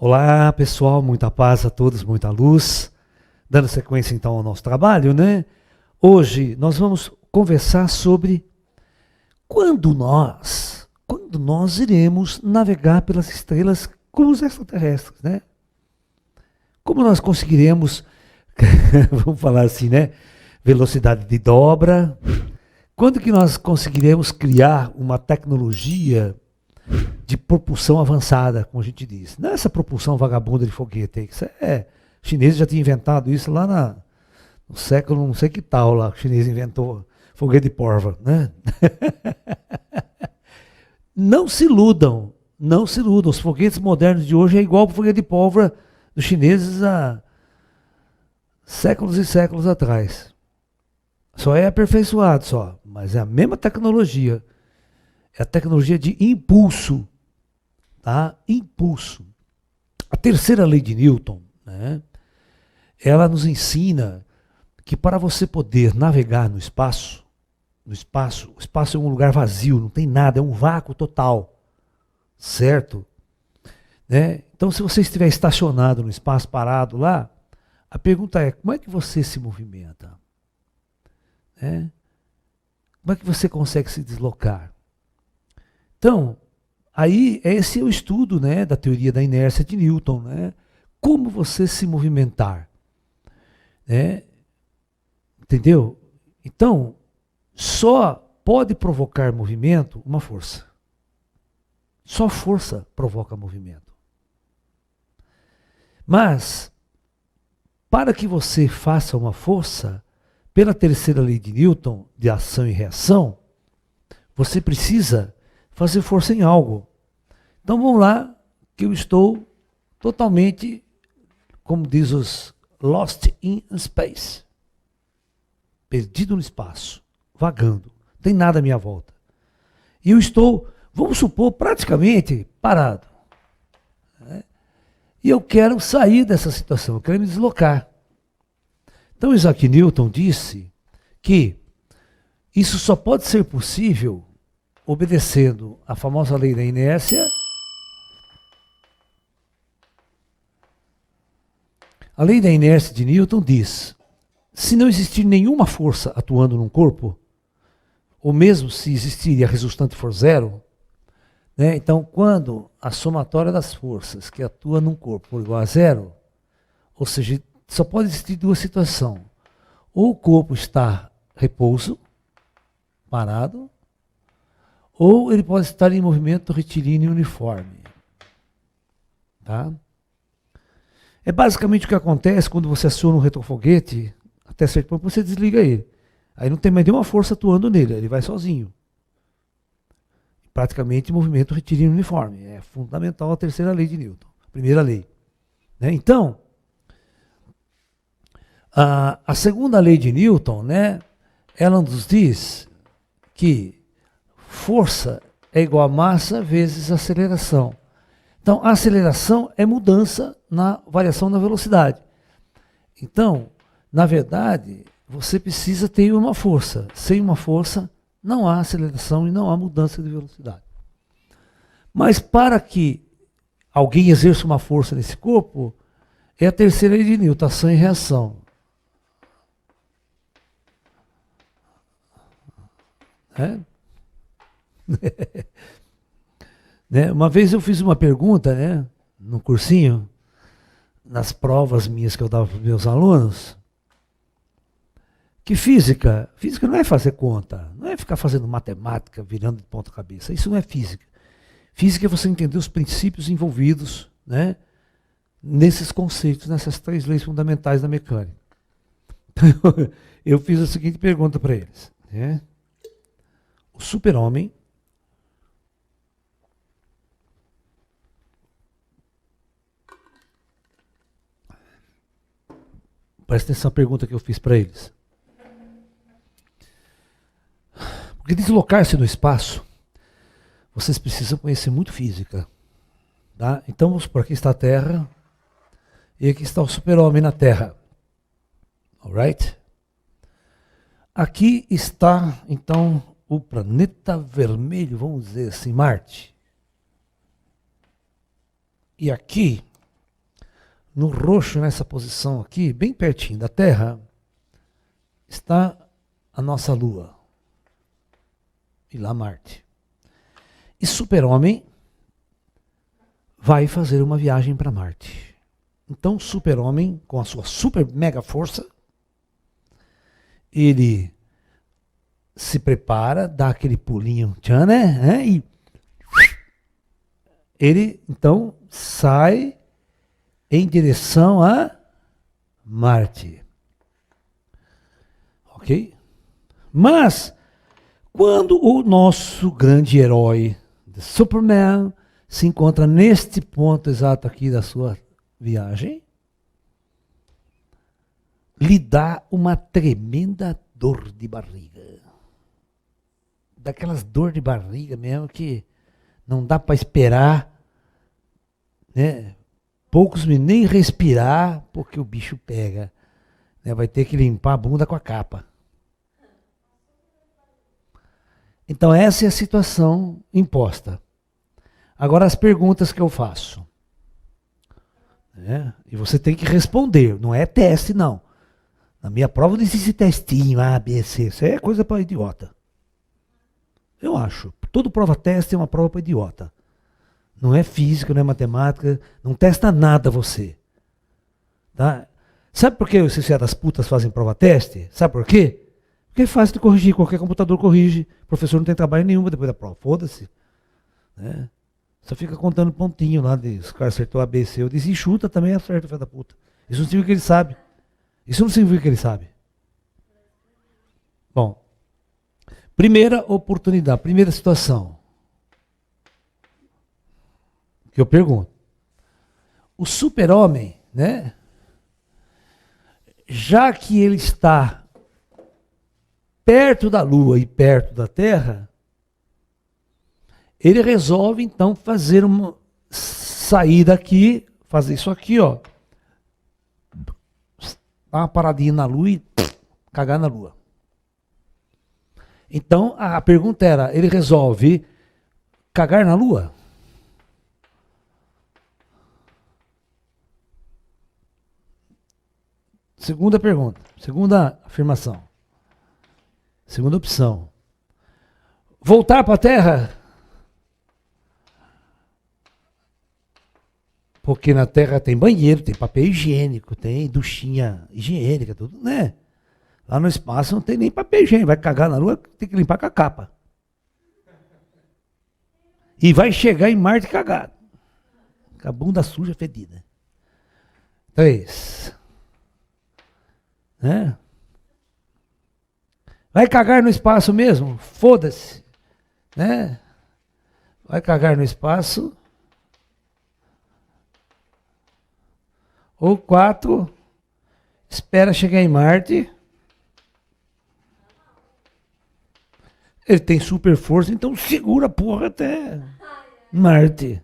Olá, pessoal, muita paz a todos, muita luz. Dando sequência então ao nosso trabalho, né? Hoje nós vamos conversar sobre quando nós iremos navegar pelas estrelas como os extraterrestres, né? Como nós conseguiremos, vamos falar assim, né? Velocidade de dobra. Quando que nós conseguiremos criar uma tecnologia de propulsão avançada, como a gente diz? Não é essa propulsão vagabunda de foguete aí, que os chineses já tinham inventado isso lá no século não sei que tal lá, o chinês inventou foguete de porva, né? Não se iludam, não se iludam. Os foguetes modernos de hoje é igual ao foguete de pólvora dos chineses há séculos e séculos atrás. Só é aperfeiçoado só, mas é a mesma tecnologia. É a tecnologia de impulso, tá? Impulso. A terceira lei de Newton, né? Ela nos ensina que para você poder navegar no espaço, o espaço é um lugar vazio, não tem nada, é um vácuo total, certo? Né? Então, se você estiver estacionado no espaço, parado lá, a pergunta é, como é que você se movimenta? Né? Como é que você consegue se deslocar? Então, aí esse é o estudo, né, da teoria da inércia de Newton, né? Como você se movimentar, né? Entendeu? Então, só pode provocar movimento uma força. Só força provoca movimento. Mas, para que você faça uma força, pela terceira lei de Newton, de ação e reação, você precisa fazer força em algo. Então vamos lá, que eu estou totalmente, como diz os lost in space. Perdido no espaço, vagando, não tem nada à minha volta. E eu estou, vamos supor, praticamente parado. Né? E eu quero sair dessa situação, eu quero me deslocar. Então Isaac Newton disse que isso só pode ser possível obedecendo a famosa lei da inércia. A lei da inércia de Newton diz: se não existir nenhuma força atuando num corpo, ou mesmo se existir e a resultante for zero, né, então quando a somatória das forças que atuam num corpo for igual a zero, ou seja, só pode existir duas situações. Ou o corpo está repouso, parado, ou ele pode estar em movimento retilíneo uniforme. Tá? É basicamente o que acontece quando você aciona um retrofoguete, até certo ponto você desliga ele. Aí não tem mais nenhuma força atuando nele, ele vai sozinho. Praticamente movimento retilíneo uniforme. É fundamental a terceira lei de Newton, a primeira lei. Né? Então, a segunda lei de Newton, né, ela nos diz que força é igual a massa vezes aceleração. Então, a aceleração é mudança na variação da velocidade. Então, na verdade, você precisa ter uma força. Sem uma força, não há aceleração e não há mudança de velocidade. Mas para que alguém exerça uma força nesse corpo, é a terceira lei de Newton, ação e reação. Né? Uma vez eu fiz uma pergunta, né, no cursinho, nas provas minhas que eu dava para os meus alunos, que física não é fazer conta, não é ficar fazendo matemática, virando de ponta cabeça, isso não é física. Física é você entender os princípios envolvidos, né, nesses conceitos, nessas três leis fundamentais da mecânica. Eu fiz a seguinte pergunta para eles, né? O super-homem presta atenção na pergunta que eu fiz para eles. Porque deslocar-se no espaço, vocês precisam conhecer muito física. Tá? Então, vamos supor, aqui está a Terra e aqui está o super-homem na Terra. Alright? Aqui está, então, o planeta vermelho, vamos dizer assim, Marte. E aqui no roxo, nessa posição aqui, bem pertinho da Terra, está a nossa Lua. E lá Marte. E Super-Homem vai fazer uma viagem para Marte. Então, Super-Homem, com a sua super mega força, ele se prepara, dá aquele pulinho, tchan, né? E ele, então, sai em direção a Marte. Ok? Mas, quando o nosso grande herói, Superman, se encontra neste ponto exato aqui da sua viagem, lhe dá uma tremenda dor de barriga. Daquelas dor de barriga mesmo que não dá para esperar, né? Poucos nem respirar, porque o bicho pega. Né? Vai ter que limpar a bunda com a capa. Então essa é a situação imposta. Agora as perguntas que eu faço. Né? E você tem que responder, não é teste não. Na minha prova não existe testinho, A, B, C, isso é coisa para idiota. Eu acho. Toda prova teste é uma prova para idiota. Não é física, não é matemática, não testa nada você. Tá? Sabe por que os filhos das putas fazem prova teste? Sabe por quê? Porque é fácil de corrigir, qualquer computador corrige. O professor não tem trabalho nenhum depois da prova, foda-se. Né? Só fica contando pontinho lá, os caras acertou A, B, C. Eu disse, e chuta também acerta, filho da puta. Isso não significa que ele sabe. Isso não significa que ele sabe. Bom, primeira oportunidade, primeira situação. Que eu pergunto. O Super-Homem, né? Já que ele está perto da Lua e perto da Terra, ele resolve então sair daqui, fazer isso aqui, ó. Dar uma paradinha na Lua e cagar na Lua. Então a pergunta era, ele resolve cagar na Lua? Segunda pergunta, segunda afirmação. Segunda opção. Voltar para a Terra? Porque na Terra tem banheiro, tem papel higiênico, tem duchinha higiênica, tudo, né? Lá no espaço não tem nem papel higiênico. Vai cagar na Lua, tem que limpar com a capa. E vai chegar em Marte cagado. Com a bunda suja, fedida. 3. Né? Vai cagar no espaço mesmo? Foda-se. Né? Vai cagar no espaço. Ou 4, espera chegar em Marte. Ele tem super força, então segura a porra até Marte.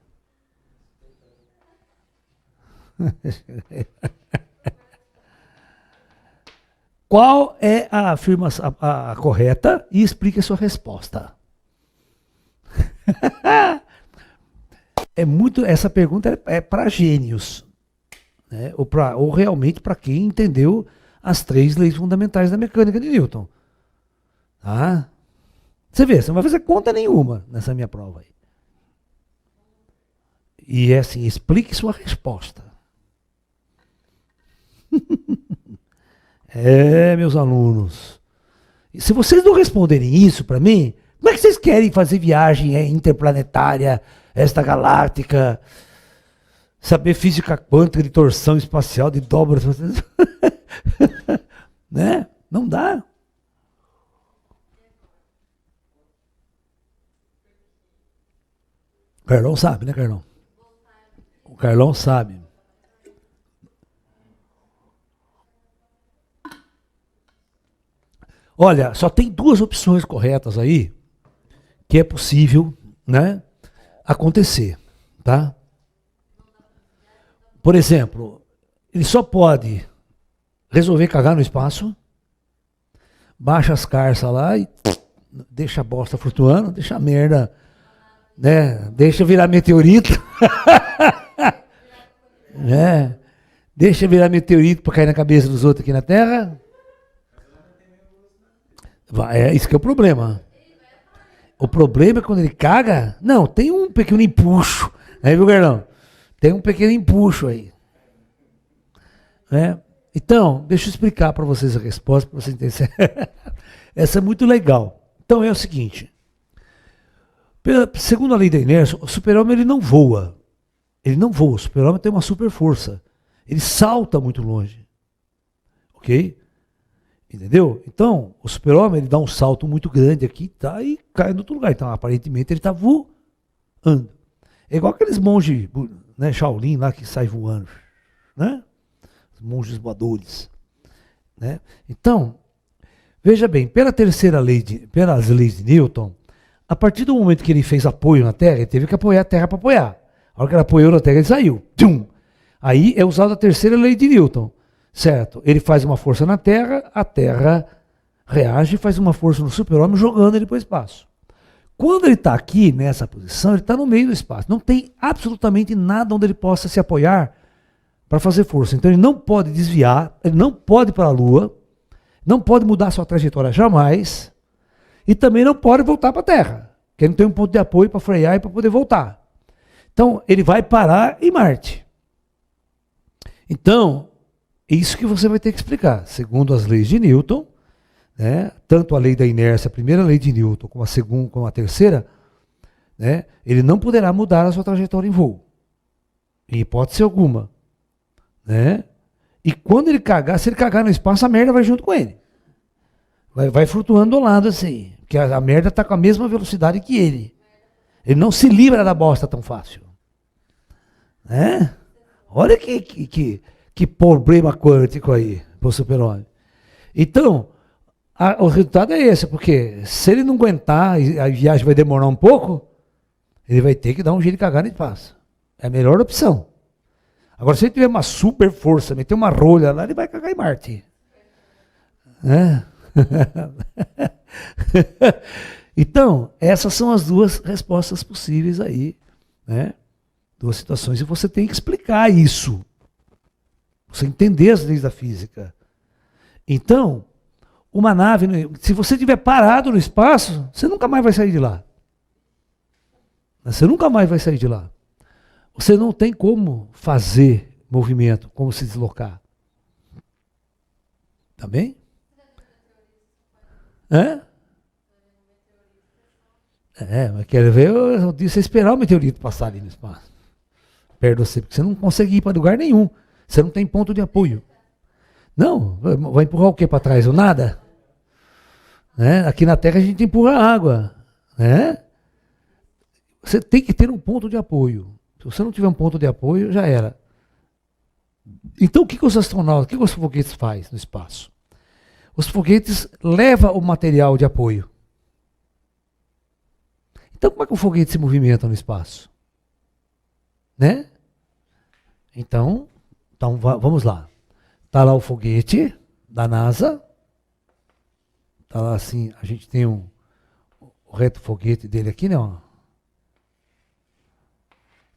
Qual é a afirmação a correta? E explique a sua resposta. Essa pergunta é para gênios. Né? Ou realmente para quem entendeu as 3 leis fundamentais da mecânica de Newton. Tá? Você vê, você não vai fazer conta nenhuma nessa minha prova aí. E é assim, explique sua resposta. Meus alunos. E se vocês não responderem isso para mim, como é que vocês querem fazer viagem interplanetária, extragaláctica, saber física quântica de torção espacial, de dobra? Né? Não dá. O Carlão sabe, né, Carlão? O Carlão sabe. Olha, só tem 2 opções corretas aí que é possível, né, acontecer, tá? Por exemplo, ele só pode resolver cagar no espaço, baixa as carças lá e deixa a bosta flutuando, deixa a merda, né? Deixa virar meteorito. Né? Deixa virar meteorito para cair na cabeça dos outros aqui na Terra. É isso que é o problema. O problema é quando ele caga. Não, tem um pequeno empuxo. Aí, viu, Carlão? Tem um pequeno empuxo aí. Né? Então, deixa eu explicar para vocês a resposta, para vocês entenderem. Essa é muito legal. Então é o seguinte. Segundo a lei da inércia, o super-homem ele não voa. Ele não voa. O super-homem tem uma super força. Ele salta muito longe. Ok? Entendeu? Então, o super-homem ele dá um salto muito grande aqui, tá, e cai no outro lugar. Então, aparentemente, ele está voando. É igual aqueles monges, né, Shaolin lá que sai voando. Né? Os monges voadores. Né? Então, veja bem, pelas leis de Newton, a partir do momento que ele fez apoio na Terra, ele teve que apoiar a Terra para apoiar. A hora que ele apoiou na Terra, ele saiu. Tchum! Aí é usada a terceira lei de Newton, certo? Ele faz uma força na Terra, a Terra reage e faz uma força no super-homem, jogando ele para o espaço. Quando ele está aqui, nessa posição, ele está no meio do espaço. Não tem absolutamente nada onde ele possa se apoiar para fazer força. Então ele não pode desviar, ele não pode ir para a Lua, não pode mudar sua trajetória jamais, e também não pode voltar para a Terra, porque ele não tem um ponto de apoio para frear e para poder voltar. Então ele vai parar em Marte. Então, é isso que você vai ter que explicar. Segundo as leis de Newton, né, tanto a lei da inércia, a primeira lei de Newton, como a segunda, como a terceira, né, ele não poderá mudar a sua trajetória em voo. Em hipótese alguma. Né? E quando ele cagar, se ele cagar no espaço, a merda vai junto com ele. Vai flutuando do lado assim. Porque a merda está com a mesma velocidade que ele. Ele não se livra da bosta tão fácil. Né? Olha que problema quântico aí para o super-homem. Então, o resultado é esse, porque se ele não aguentar, a viagem vai demorar um pouco, ele vai ter que dar um jeito de cagar no espaço. É a melhor opção. Agora, se ele tiver uma super força, meter uma rolha lá, ele vai cagar em Marte. Né? Então, essas são as duas respostas possíveis aí, né? Duas situações, e você tem que explicar isso. Você entender as leis da física. Então, uma nave, se você estiver parado no espaço, você nunca mais vai sair de lá. Você nunca mais vai sair de lá. Você não tem como fazer movimento, como se deslocar. Tá bem? Mas quero ver, eu disse, você esperar o meteorito passar ali no espaço. Perto de você, porque você não consegue ir para lugar nenhum. Você não tem ponto de apoio. Não, vai empurrar o que para trás? O nada? Né? Aqui na Terra a gente empurra a água. Né? Você tem que ter um ponto de apoio. Se você não tiver um ponto de apoio, já era. Então o que os astronautas, o que os foguetes fazem no espaço? Os foguetes levam o material de apoio. Então como é que o foguete se movimenta no espaço? Né? Então vamos lá. Está lá o foguete da NASA. Está lá assim, a gente tem o reto foguete dele aqui, né? Ó.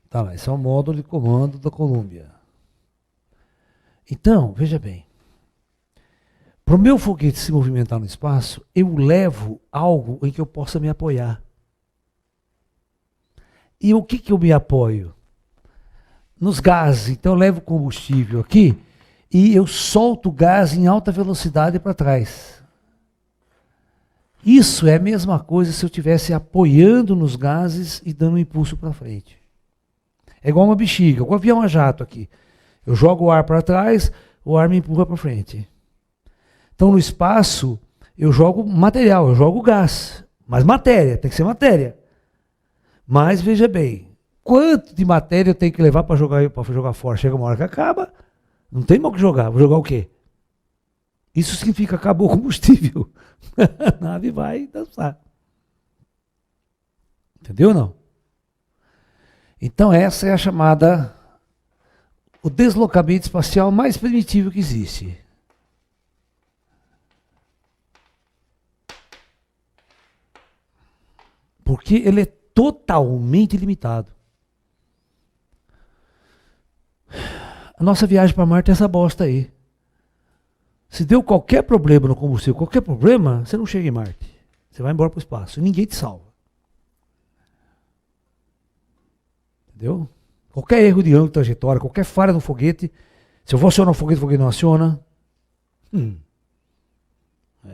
Tá lá, esse é o módulo de comando da Columbia. Então, veja bem. Para o meu foguete se movimentar no espaço, eu levo algo em que eu possa me apoiar. E o que eu me apoio? Nos gases. Então eu levo combustível aqui e eu solto o gás em alta velocidade para trás. Isso é a mesma coisa se eu estivesse apoiando nos gases e dando um impulso para frente. É igual uma bexiga, igual um avião a jato aqui. Eu jogo o ar para trás, o ar me empurra para frente. Então no espaço, eu jogo material, eu jogo gás. Mas matéria, tem que ser matéria. Mas veja bem, quanto de matéria eu tenho que levar para jogar fora? Chega uma hora que acaba, não tem mais o que jogar. Vou jogar o quê? Isso significa que acabou o combustível. A nave vai dançar. Entendeu ou não? Então essa é a chamada, o deslocamento espacial mais primitivo que existe. Porque ele é totalmente limitado. A nossa viagem para Marte é essa bosta aí. Se deu qualquer problema no combustível, qualquer problema, você não chega em Marte. Você vai embora para o espaço e ninguém te salva. Entendeu? Qualquer erro de ângulo de trajetória, qualquer falha no foguete, se eu vou acionar o foguete não aciona.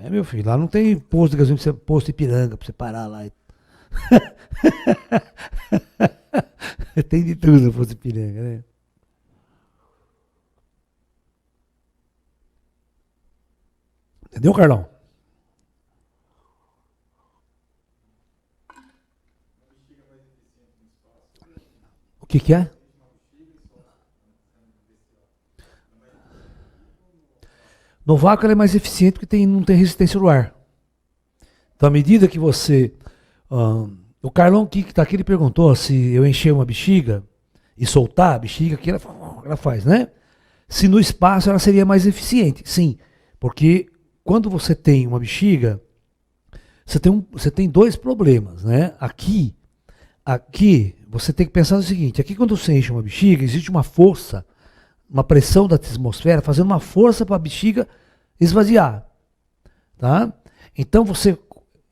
Meu filho, lá não tem posto de gasolina, posto de Ipiranga para você parar lá. Tem de tudo no posto de Ipiranga, né? Entendeu, Carlão? O que é? No vácuo ela é mais eficiente porque não tem resistência no ar. Então, à medida que você... o Carlão que está aqui, ele perguntou se eu encher uma bexiga e soltar a bexiga, que ela faz, né? Se no espaço ela seria mais eficiente. Sim, porque quando você tem uma bexiga, você tem dois problemas, né? Aqui, você tem que pensar no seguinte, aqui quando você enche uma bexiga, existe uma força, uma pressão da atmosfera, fazendo uma força para a bexiga esvaziar. Tá? Então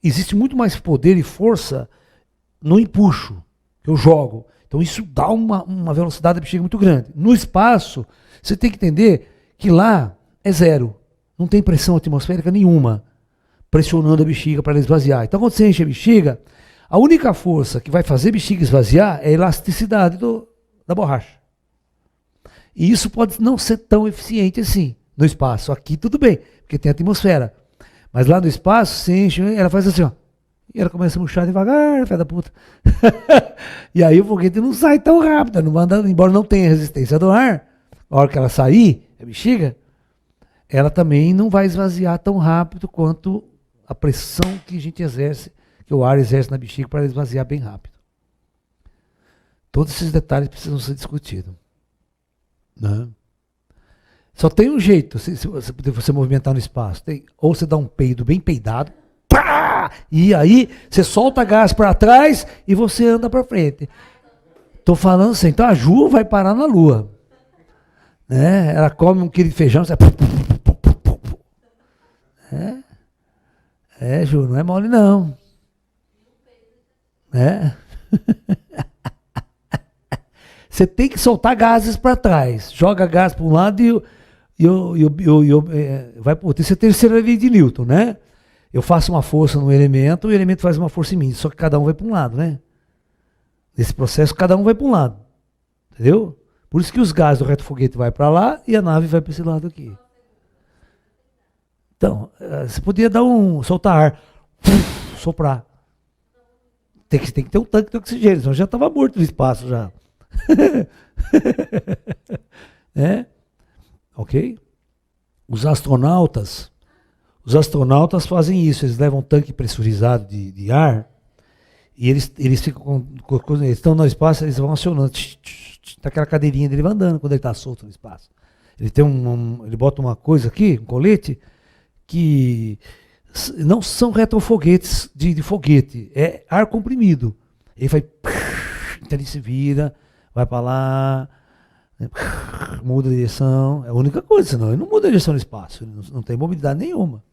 existe muito mais poder e força no empuxo que eu jogo. Então isso dá uma velocidade da bexiga muito grande. No espaço, você tem que entender que lá é zero. Não tem pressão atmosférica nenhuma pressionando a bexiga para ela esvaziar. Então quando você enche a bexiga, a única força que vai fazer a bexiga esvaziar é a elasticidade da borracha. E isso pode não ser tão eficiente assim no espaço. Aqui tudo bem, porque tem atmosfera. Mas lá no espaço, você enche, ela faz assim, ó. E ela começa a murchar devagar, filha da puta. E aí o foguete não sai tão rápido, não manda, embora não tenha resistência do ar, a hora que ela sair, a bexiga, ela também não vai esvaziar tão rápido quanto a pressão que a gente exerce, que o ar exerce na bexiga para esvaziar bem rápido. Todos esses detalhes precisam ser discutidos. Né? Só tem um jeito, se você movimentar no espaço. Ou você dá um peido bem peidado, pá, e aí você solta gás para trás e você anda para frente. Tô falando assim, então a Ju vai parar na Lua. Né? Ela come um quilo de feijão, você... Ju, não é mole não. Você tem que soltar gases para trás. Joga gás para um lado vai para o outro. Isso é a terceira lei de Newton, né? Eu faço uma força no elemento, o elemento faz uma força em mim. Só que cada um vai para um lado, né? Nesse processo, cada um vai para um lado. Entendeu? Por isso que os gases do reto-foguete vai para lá e a nave vai para esse lado aqui. Então, você podia soltar ar, soprar. Tem que ter um tanque de oxigênio, senão já estava morto no espaço já. Ok? Os astronautas fazem isso, eles levam um tanque pressurizado de ar e eles ficam quando eles estão no espaço, eles vão acionando, tá aquela cadeirinha dele vai andando quando ele está solto no espaço. Ele tem ele bota uma coisa aqui, um colete, que não são retrofoguetes de foguete, é ar comprimido. Ele vai, então ele se vira, vai para lá, muda a direção, é a única coisa, senão ele não muda a direção no espaço, ele não tem mobilidade nenhuma.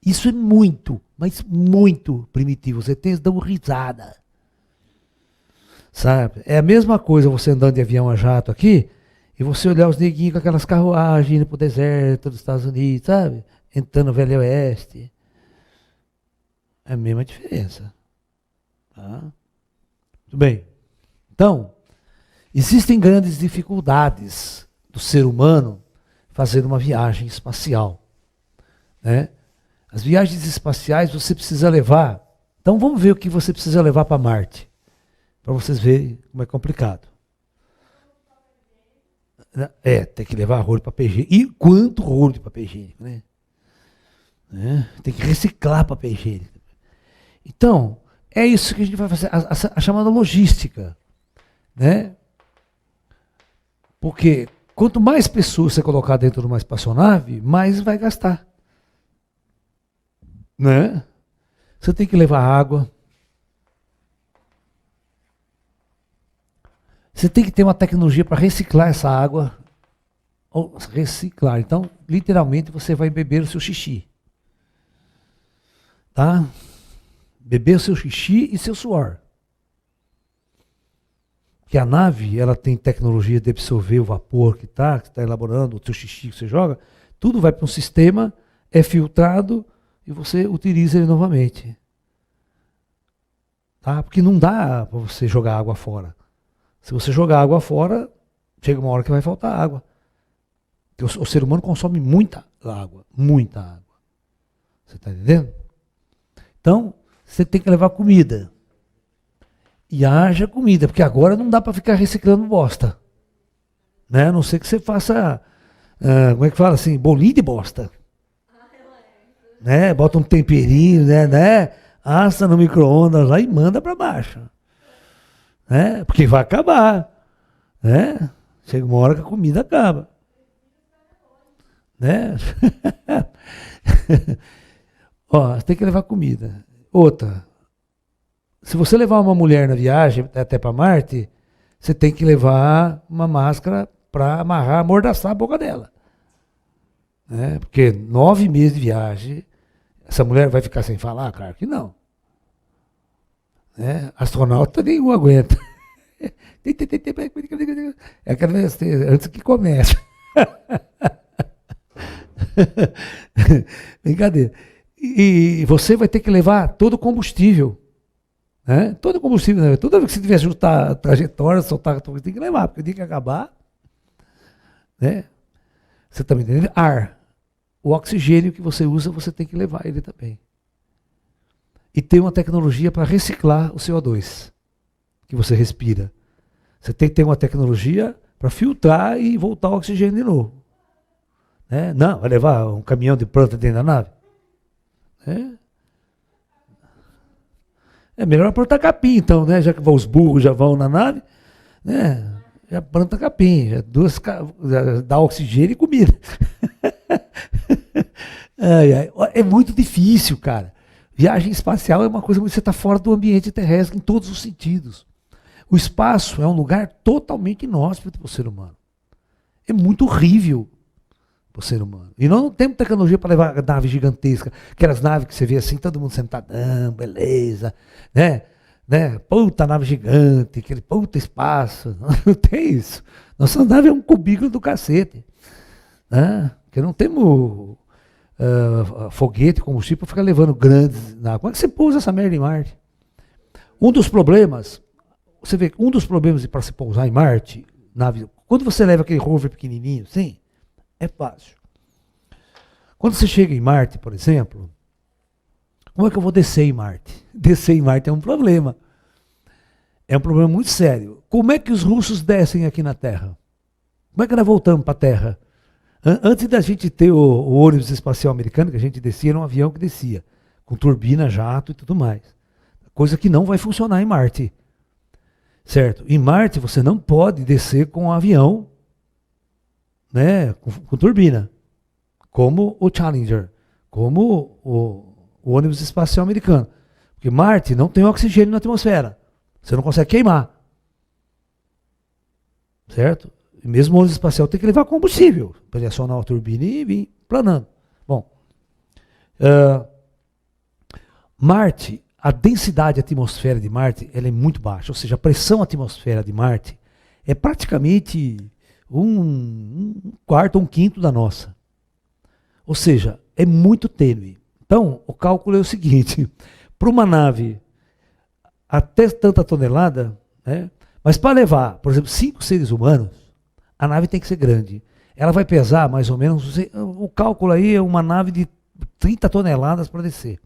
Isso é muito, mas muito primitivo, você tem que dar uma risada. Sabe? É a mesma coisa você andando de avião a jato aqui, e você olhar os neguinhos com aquelas carruagens indo pro deserto dos Estados Unidos, sabe? Entrando no Velho Oeste. É a mesma diferença. Tá? Tudo bem. Então, existem grandes dificuldades do ser humano fazer uma viagem espacial. Né? As viagens espaciais você precisa levar. Então vamos ver o que você precisa levar para Marte. Para vocês verem como é complicado. Tem que levar rolo de papel higiênico. E quanto rolo de papel higiênico, né? Tem que reciclar papel higiênico. Então, é isso que a gente vai fazer, a chamada logística. Né? Porque quanto mais pessoas você colocar dentro de uma espaçonave, mais vai gastar. Né? Você tem que levar água. Você tem que ter uma tecnologia para reciclar essa água. Reciclar. Então, literalmente, você vai beber o seu xixi. Tá? Beber o seu xixi e seu suor. Porque a nave, ela tem tecnologia de absorver o vapor que está elaborando, o seu xixi que você joga, tudo vai para um sistema, é filtrado e você utiliza ele novamente. Tá? Porque não dá para você jogar água fora. Se você jogar água fora, chega uma hora que vai faltar água. O ser humano consome muita água, muita água. Você está entendendo? Então, você tem que levar comida. E haja comida, porque agora não dá para ficar reciclando bosta. Né? A não ser que você faça, como é que fala assim, bolinho de bosta. Né? Bota um temperinho, né? Assa no micro-ondas lá e manda para baixo. Né? Porque vai acabar. Né? Chega uma hora que a comida acaba. Né? Ó, você tem que levar comida. Outra, se você levar uma mulher na viagem até para Marte, você tem que levar uma máscara para amarrar, amordaçar a boca dela. Né? Porque 9 meses de viagem, essa mulher vai ficar sem falar? Claro que não. Né? Astronauta nenhum aguenta. É aquela vez, antes que comece. Brincadeira. E você vai ter que levar todo o combustível. Né? Todo o combustível. Né? Toda vez que você tiver ajustar a trajetória, soltar, você tem que levar, porque tem que acabar. Né? Você está me entendendo? Ar. O oxigênio que você usa, você tem que levar ele também. E tem uma tecnologia para reciclar o CO2 que você respira. Você tem que ter uma tecnologia para filtrar e voltar o oxigênio de novo. Né? Não, vai levar um caminhão de planta dentro da nave? É melhor plantar capim, então, né? Já que os burros já vão na nave, né? Já planta capim, já dá oxigênio e comida. É muito difícil, cara. Viagem espacial é uma coisa que você está fora do ambiente terrestre em todos os sentidos. O espaço é um lugar totalmente inóspito para o ser humano. É muito horrível para o ser humano. E nós não temos tecnologia para levar nave gigantesca, aquelas naves que você vê assim, todo mundo sentadão, beleza, né? Puta nave gigante, aquele puta espaço. Não tem isso. Nossa nave é um cubículo do cacete. Né? Porque não temos foguete, combustível para ficar levando grandes naves. Como é que você pousa essa merda em Marte? Um dos problemas, você vê, um dos problemas para se pousar em Marte, nave, quando você leva aquele rover pequenininho, sim, é fácil. Quando você chega em Marte, por exemplo, como é que eu vou descer em Marte? Descer em Marte é um problema. É um problema muito sério. Como é que os russos descem aqui na Terra? Como é que nós voltamos para a Terra? Antes da gente ter o ônibus espacial americano, que a gente descia, era um avião que descia, com turbina, jato e tudo mais. Coisa que não vai funcionar em Marte. Certo? Em Marte você não pode descer com um avião, né, com turbina, como o Challenger, como o ônibus espacial americano. Porque Marte não tem oxigênio na atmosfera. Você não consegue queimar. Certo? E mesmo o ônibus espacial tem que levar combustível para ele acionar a turbina e vir planando. Bom, Marte, a densidade atmosfera de Marte, ela é muito baixa. Ou seja, a pressão atmosfera de Marte é praticamente um quarto ou um quinto da nossa. Ou seja, é muito tênue. Então, o cálculo é o seguinte, para uma nave até tanta tonelada, né, mas para levar, por exemplo, 5 seres humanos, a nave tem que ser grande. Ela vai pesar mais ou menos, o cálculo aí é uma nave de 30 toneladas para descer.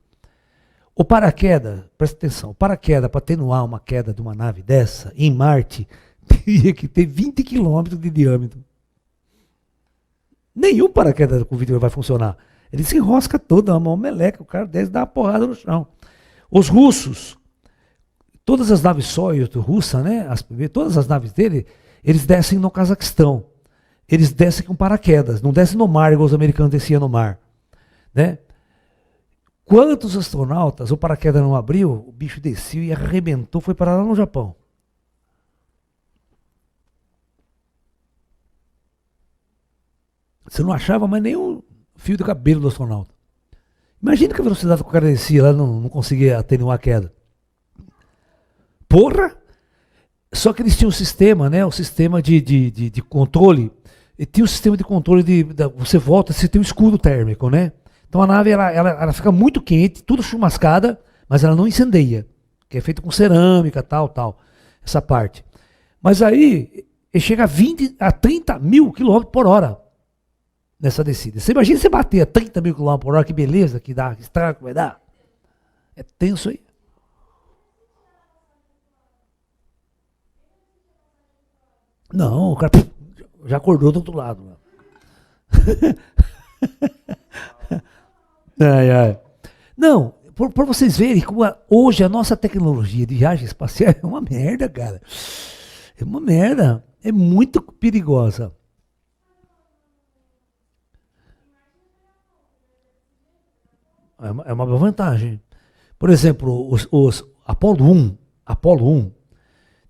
O paraquedas, presta atenção, o paraquedas para atenuar uma queda de uma nave dessa, em Marte, teria que ter 20 quilômetros de diâmetro. Nenhum paraquedas com vidro vai funcionar. Ele se enrosca todo, é uma meleca, o cara desce e dá uma porrada no chão. Os russos, todas as naves Soyuz russa, né, todas as naves dele, eles descem no Cazaquistão. Eles descem com paraquedas, não descem no mar igual os americanos desciam no mar. Né? Quantos astronautas o paraquedas não abriu, o bicho desceu e arrebentou, foi parar lá no Japão. Você não achava mais nenhum fio de cabelo do astronauta. Imagina que a velocidade que o cara descia lá não conseguia atenuar a queda. Porra! Só que eles tinham um sistema, né? O sistema de controle. E tinha um sistema de controle você volta, você tem um escudo térmico, né? Então a nave ela fica muito quente, tudo chumascada, mas ela não incendeia. Que é feito com cerâmica, tal. Essa parte. Mas aí, ele chega a 20 a 30 mil quilômetros por hora nessa descida. Você imagina você bater a 30 mil quilômetros por hora, que beleza que dá, que estrago que vai dar. É tenso aí. Não, o cara já acordou do outro lado. Ai. Não, por vocês verem como hoje a nossa tecnologia de viagem espacial é uma merda, cara. É uma merda. É muito perigosa. É uma vantagem. Por exemplo, os Apolo 1,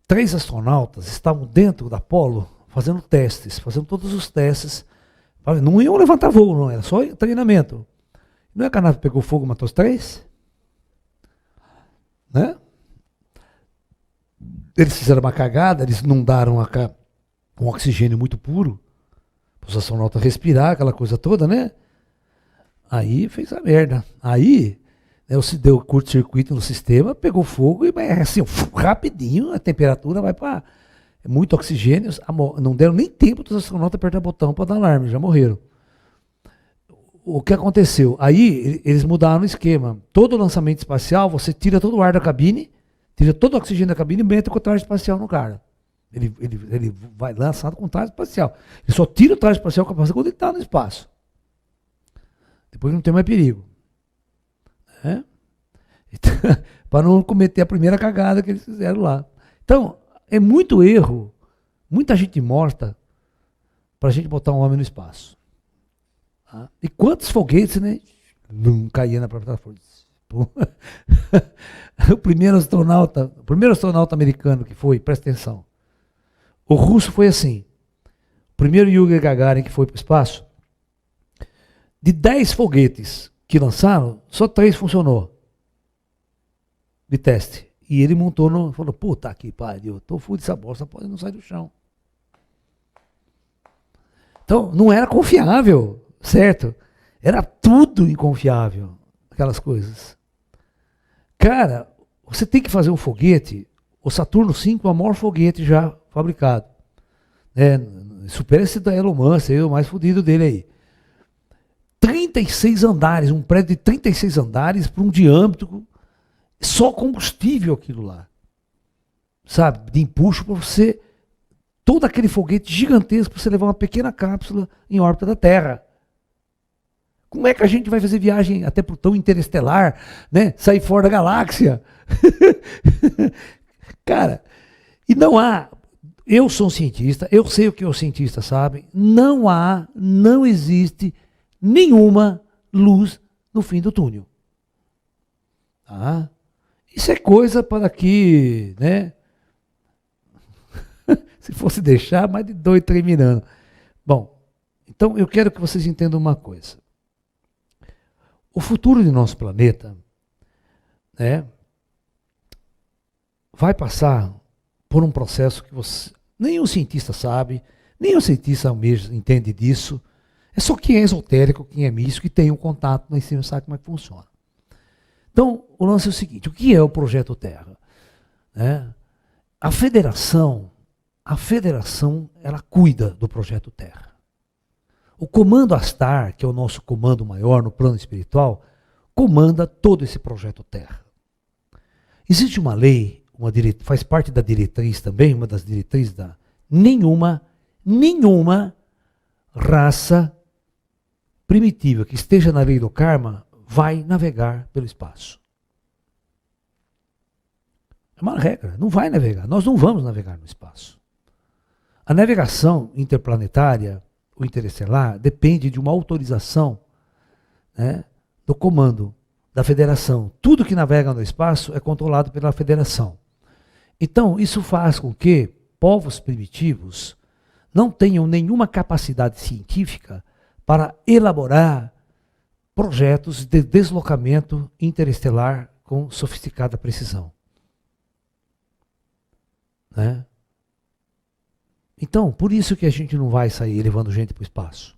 3 astronautas estavam dentro da Apolo fazendo testes, fazendo todos os testes. Não iam levantar voo, não, era só treinamento. Não é que a nave pegou fogo e matou os 3? Né? Eles fizeram uma cagada, eles inundaram um oxigênio muito puro, para os astronautas respirar, aquela coisa toda, né? Aí fez a merda. Aí, né, se deu curto-circuito no sistema, pegou fogo e assim, rapidinho a temperatura vai para muito oxigênio. Não deram nem tempo dos astronautas apertar o botão para dar alarme, já morreram. O que aconteceu? Aí eles mudaram o esquema. Todo lançamento espacial, você tira todo o ar da cabine, tira todo o oxigênio da cabine e mete com o traje espacial no cara. Ele vai lançado com o traje espacial. Ele só tira o traje espacial quando ele está no espaço. Depois não tem mais perigo. Né? Então, para não cometer a primeira cagada que eles fizeram lá. Então, é muito erro, muita gente morta, para a gente botar um homem no espaço. Tá? E quantos foguetes, né? Não caía na própria força. O primeiro astronauta americano que foi, presta atenção. O russo foi assim. O primeiro Yuri Gagarin que foi para o espaço, de 10 foguetes que lançaram, só 3 funcionou. De teste. E ele montou falou, puta que pariu, tô fudido dessa bosta, pode não sair do chão. Então, não era confiável, certo? Era tudo inconfiável, aquelas coisas. Cara, você tem que fazer um foguete, o Saturno V é o maior foguete já fabricado. Supera esse da Elon Musk, o mais fodido dele aí. 36 andares, um prédio de 36 andares para um diâmetro, só combustível aquilo lá. Sabe? De empuxo para você, todo aquele foguete gigantesco para você levar uma pequena cápsula em órbita da Terra. Como é que a gente vai fazer viagem até Plutão interestelar, né? Sair fora da galáxia? Cara, e não há. Eu sou um cientista, eu sei o que os cientistas sabem. Não existe nenhuma luz no fim do túnel. Tá? Isso é coisa para daqui, né? Se fosse deixar, mais de 2, 3 mil anos. Bom, então eu quero que vocês entendam uma coisa. O futuro do nosso planeta, né, vai passar por um processo que nenhum cientista sabe, nenhum cientista mesmo entende disso. É só quem é esotérico, quem é místico, que tem um contato lá em cima, sabe como é que funciona. Então, o lance é o seguinte, o que é o Projeto Terra? A federação, ela cuida do Projeto Terra. O Comando Astar, que é o nosso comando maior no plano espiritual, comanda todo esse Projeto Terra. Existe uma lei, faz parte da diretriz também, uma das diretrizes da nenhuma raça primitiva que esteja na lei do karma vai navegar pelo espaço. É uma regra, não vai navegar, nós não vamos navegar no espaço. A navegação interplanetária ou interestelar depende de uma autorização, né, do comando da federação. Tudo que navega no espaço é controlado pela federação. Então, isso faz com que povos primitivos não tenham nenhuma capacidade científica para elaborar projetos de deslocamento interestelar com sofisticada precisão. Né? Então, por isso que a gente não vai sair levando gente para o espaço.